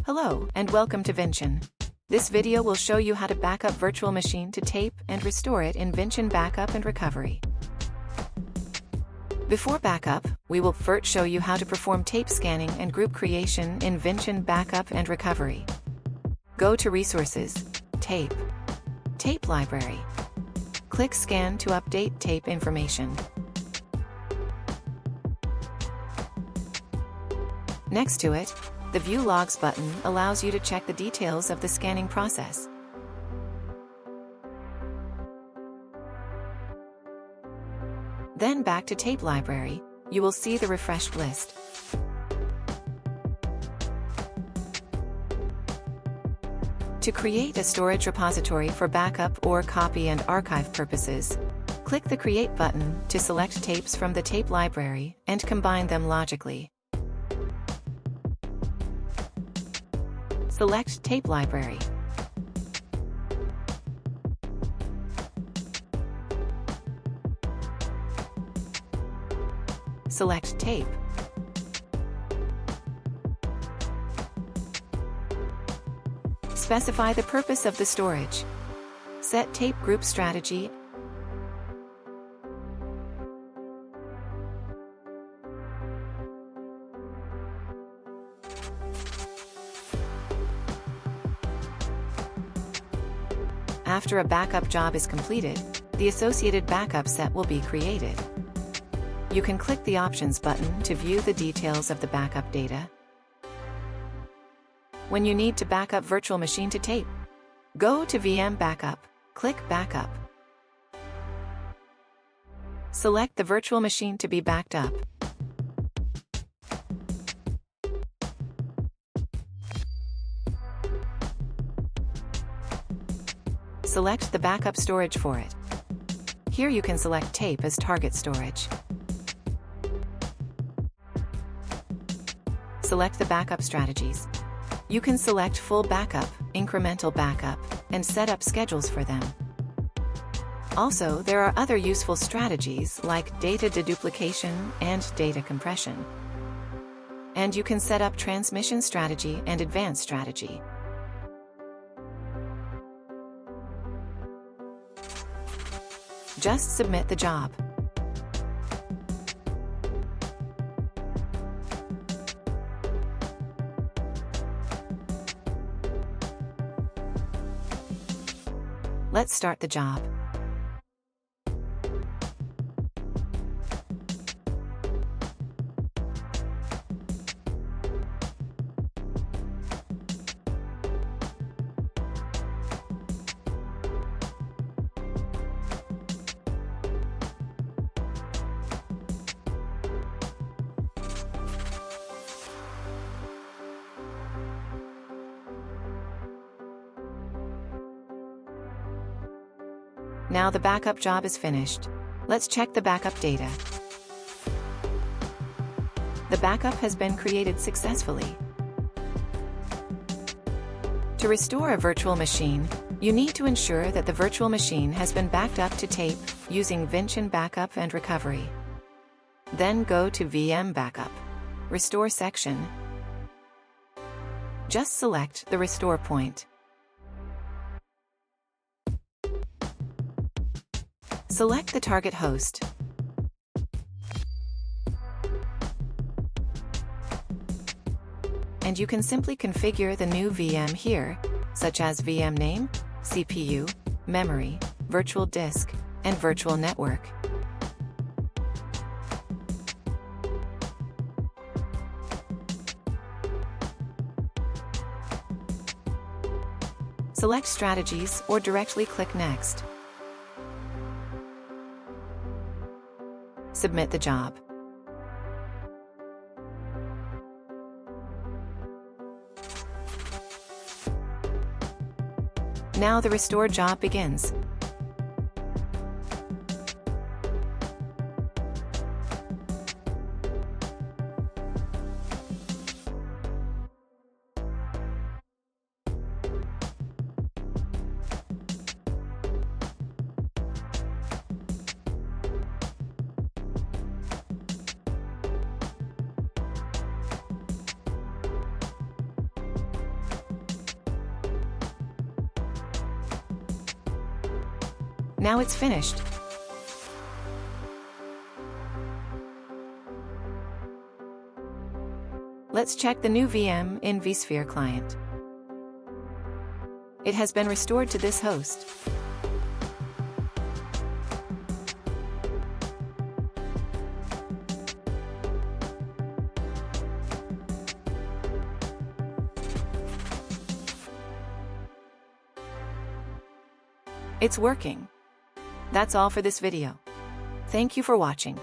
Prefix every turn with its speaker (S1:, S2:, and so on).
S1: Hello, and welcome to Vinchin. This video will show you how to back up virtual machine to tape and restore it in Vinchin Backup and Recovery. Before backup, we will first show you how to perform tape scanning and group creation in Vinchin Backup and Recovery. Go to Resources, Tape, Tape Library. Click Scan to update tape information. Next to it, the View Logs button allows you to check the details of the scanning process. Then back to Tape Library, you will see the refreshed list. To create a storage repository for backup or copy and archive purposes, click the Create button to select tapes from the tape library and combine them logically. Select Tape Library. Select Tape. Specify the purpose of the storage. Set tape group strategy. After a backup job is completed, the associated backup set will be created. You can click the Options button to view the details of the backup data. When you need to back up virtual machine to tape, go to VM Backup, click Backup. Select the virtual machine to be backed up. Select the backup storage for it. Here you can select tape as target storage. Select the backup strategies. You can select full backup, incremental backup, and set up schedules for them. Also, there are other useful strategies like data deduplication and data compression. And you can set up transmission strategy and advanced strategy. Just submit the job. Let's start the job. Now the backup job is finished. Let's check the backup data. The backup has been created successfully. To restore a virtual machine, you need to ensure that the virtual machine has been backed up to tape using Vinchin Backup and Recovery. Then go to VM Backup, Restore section. Just select the restore point. Select the target host. And you can simply configure the new VM here, such as VM name, CPU, memory, virtual disk, and virtual network. Select Strategies or directly click Next. Submit the job. Now the restore job begins. Now it's finished. Let's check the new VM in vSphere client. It has been restored to this host. It's working. That's all for this video. Thank you for watching.